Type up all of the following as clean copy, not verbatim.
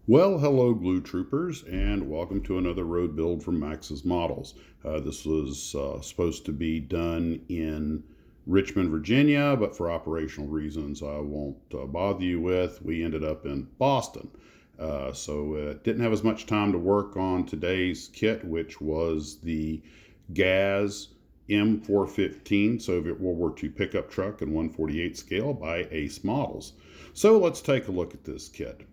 Well, hello, Glue Troopers, and welcome to another road build from Max's Models. This was supposed to be done in Richmond, Virginia, but for operational reasons I won't bother you with. We ended up in Boston. So didn't have as much time to work on today's kit, which was the GAZ M-415 Soviet World War II pickup truck in 1/48 scale by Ace Models. So let's take a look at this kit.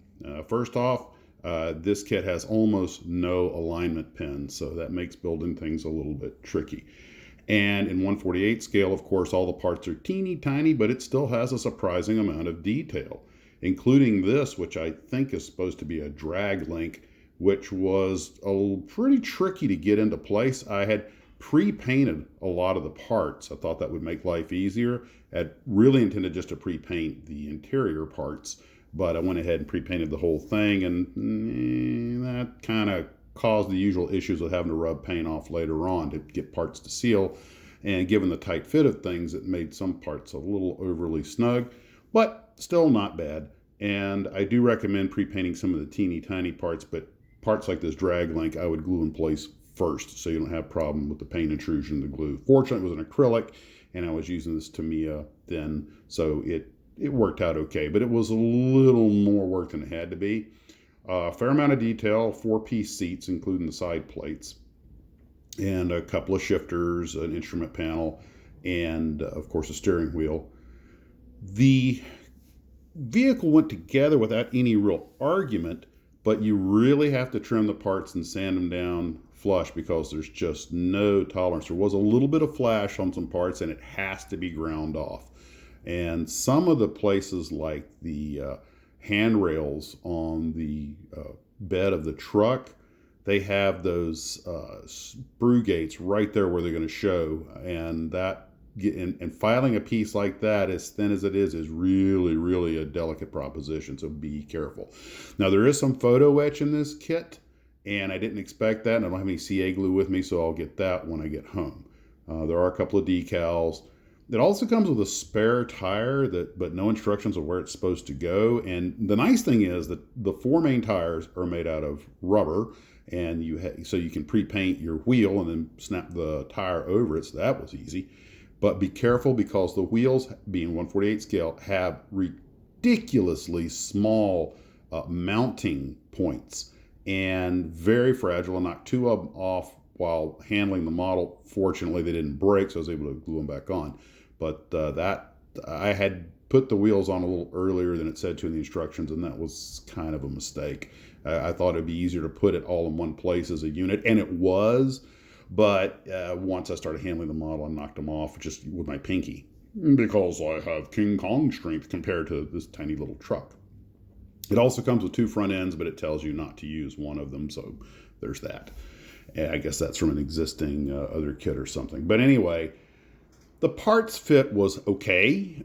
First off, this kit has almost no alignment pins, so that makes building things a little bit tricky. And in 1/48 scale, of course, all the parts are teeny tiny, but it still has a surprising amount of detail, including this, which I think is supposed to be a drag link, which was pretty tricky to get into place. I had pre-painted a lot of the parts. I thought that would make life easier. I really intended just to pre-paint the interior parts, but I went ahead and pre-painted the whole thing, and that kind of caused the usual issues with having to rub paint off later on to get parts to seal. And given the tight fit of things, it made some parts a little overly snug, but still not bad. And I do recommend pre-painting some of the teeny tiny parts, but parts like this drag link I would glue in place first so you don't have a problem with the paint intrusion of the glue. Fortunately, it was an acrylic, and I was using this Tamiya thin, so it worked out okay, but it was a little more work than it had to be. A fair amount of detail, 4-piece seats, including the side plates, and a couple of shifters, an instrument panel, and of course a steering wheel. The vehicle went together without any real argument, but you really have to trim the parts and sand them down flush because there's just no tolerance. There was a little bit of flash on some parts, and it has to be ground off. And some of the places, like the handrails on the bed of the truck, they have those sprue gates right there where they're going to show. And filing a piece like that, as thin as it is really, really a delicate proposition. So be careful. Now, there is some photo etch in this kit, and I didn't expect that. And I don't have any CA glue with me, so I'll get that when I get home. There are a couple of decals. It also comes with a spare tire, but no instructions of where it's supposed to go. And the nice thing is that the 4 main tires are made out of rubber, and so you can pre-paint your wheel and then snap the tire over it. So that was easy. But be careful, because the wheels, being 1/48 scale, have ridiculously small mounting points and very fragile. I knocked 2 of them off while handling the model. Fortunately, they didn't break, so I was able to glue them back on. But I had put the wheels on a little earlier than it said to in the instructions, and that was kind of a mistake. I thought it'd be easier to put it all in one place as a unit, and it was. But once I started handling the model, I knocked them off just with my pinky, because I have King Kong strength compared to this tiny little truck. It also comes with 2 front ends, but it tells you not to use one of them, so there's that. I guess that's from an existing other kit or something. But anyway, the parts fit was okay.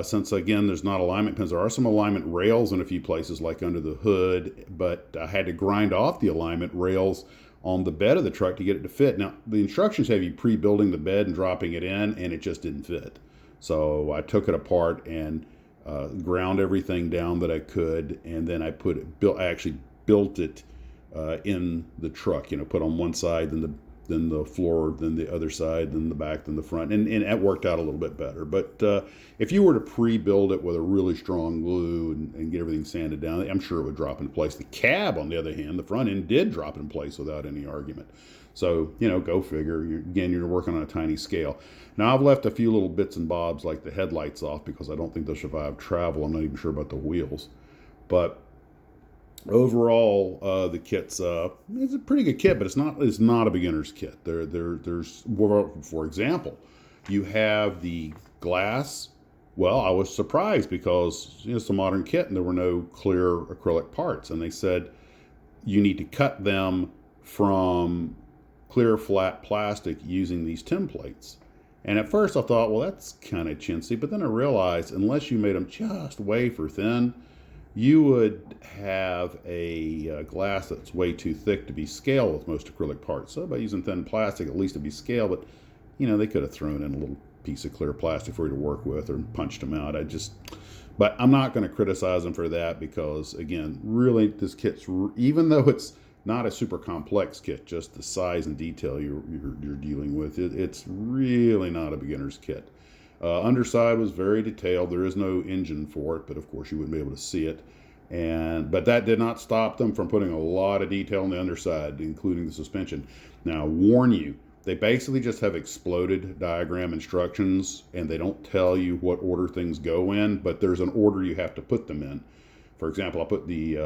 Since, again, there's not alignment pins. There are some alignment rails in a few places, like under the hood, but I had to grind off the alignment rails on the bed of the truck to get it to fit. Now, the instructions have you pre-building the bed and dropping it in, and it just didn't fit. So I took it apart and ground everything down that I could, and then I actually built it in the truck. Put on one side, then the floor, then the other side, then the back, then the front, and that worked out a little bit better. But if you were to pre-build it with a really strong glue and get everything sanded down, I'm sure it would drop in place. The cab, on the other hand, the front end did drop in place without any argument. So, go figure. You're working on a tiny scale. Now, I've left a few little bits and bobs, like the headlights, off because I don't think they'll survive travel. I'm not even sure about the wheels. But overall, the kit's it's a pretty good kit, but it's not a beginner's kit. There's, for example, you have the glass. Well, I was surprised because it's a modern kit and there were no clear acrylic parts, and they said you need to cut them from clear flat plastic using these templates. And at first I thought, well, that's kind of chintzy, but then I realized unless you made them just wafer thin, you would have a glass that's way too thick to be scale with most acrylic parts. So by using thin plastic, at least it'd be scale, but they could have thrown in a little piece of clear plastic for you to work with or punched them out. But I'm not going to criticize them for that because, again, really, this kit's, even though it's not a super complex kit, just the size and detail you're dealing with, it's really not a beginner's kit. Underside was very detailed. There is no engine for it, but of course you wouldn't be able to see it. But that did not stop them from putting a lot of detail on the underside, including the suspension. Now, warn you, they basically just have exploded diagram instructions, and they don't tell you what order things go in, but there's an order you have to put them in. For example, I'll put the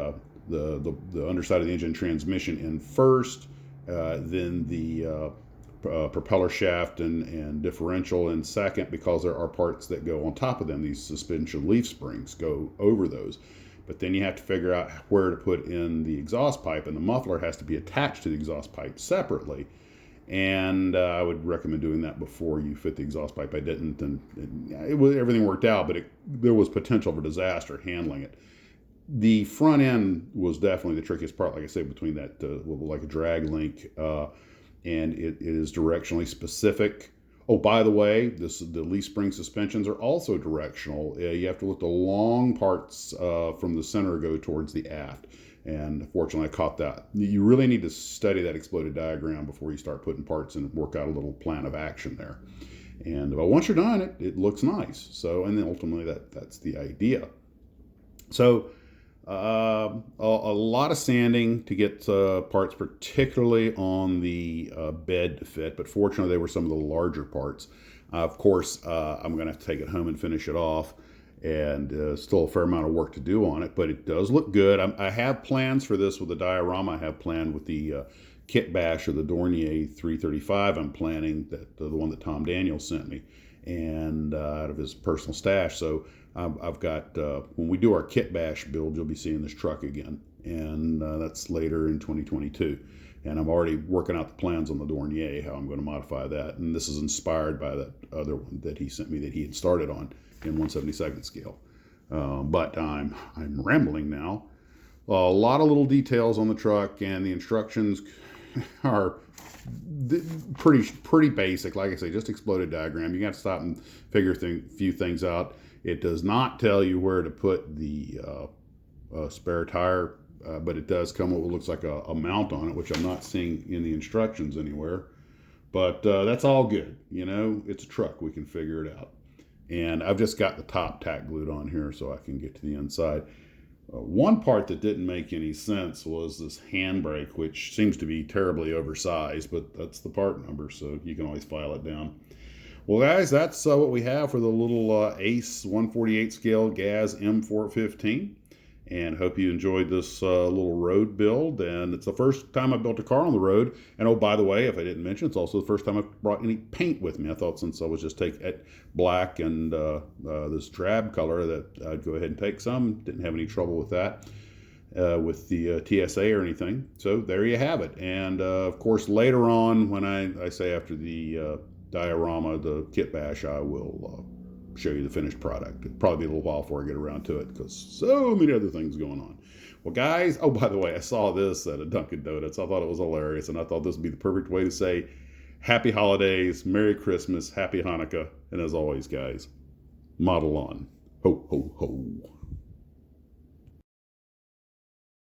underside of the engine transmission in first, then the propeller shaft and differential in second, because there are parts that go on top of them. These suspension leaf springs go over those. But then you have to figure out where to put in the exhaust pipe, and the muffler has to be attached to the exhaust pipe separately. And I would recommend doing that before you fit the exhaust pipe. I didn't, and everything worked out, but there was potential for disaster handling it. The front end was definitely the trickiest part, like I said, between that like a drag link, and it is directionally specific. Oh, by the way, the leaf spring suspensions are also directional. You have to let the long parts from the center go towards the aft. And fortunately, I caught that. You really need to study that exploded diagram before you start putting parts in and work out a little plan of action there. And but once you're done, it looks nice. So, and then ultimately, that's the idea. So, a lot of sanding to get parts, particularly on the bed to fit. But fortunately, they were some of the larger parts. Of course, I'm going to have to take it home and finish it off. And still a fair amount of work to do on it, but it does look good. I have plans for this with the diorama. I have planned with the kit bash of the Dornier 335. I'm planning that the one that Tom Daniels sent me, and out of his personal stash. So I've got when we do our kit bash build, you'll be seeing this truck again, and that's later in 2022. And I'm already working out the plans on the Dornier, how I'm going to modify that. And this is inspired by that other one that he sent me that he had started on in 1/72 scale. But I'm rambling now. A lot of little details on the truck, and the instructions are pretty basic. Like I say, just exploded diagram. You got to stop and figure a few things out. It does not tell you where to put the spare tire, but it does come with what looks like a mount on it, which I'm not seeing in the instructions anywhere. But that's all good. You know, it's a truck. We can figure it out. And I've just got the top tack glued on here so I can get to the inside. One part that didn't make any sense was this handbrake, which seems to be terribly oversized, but that's the part number, so you can always file it down. Well, guys, that's what we have for the little Ace 148 scale GAZ M-415. And hope you enjoyed this little road build. And it's the first time I built a car on the road. And oh, by the way, if I didn't mention, it's also the first time I've brought any paint with me. I thought since I was just take black and this drab color that I'd go ahead and take some. Didn't have any trouble with that with the TSA or anything. So there you have it. And of course, later on, when I say after the diorama, the kit bash, I will show you the finished product. It'll probably be a little while before I get around to it because so many other things going on. Well, guys, oh, by the way, I saw this at a Dunkin' Donuts. I thought it was hilarious, and I thought this would be the perfect way to say Happy Holidays, Merry Christmas, Happy Hanukkah, and as always, guys, model on. Ho, ho, ho.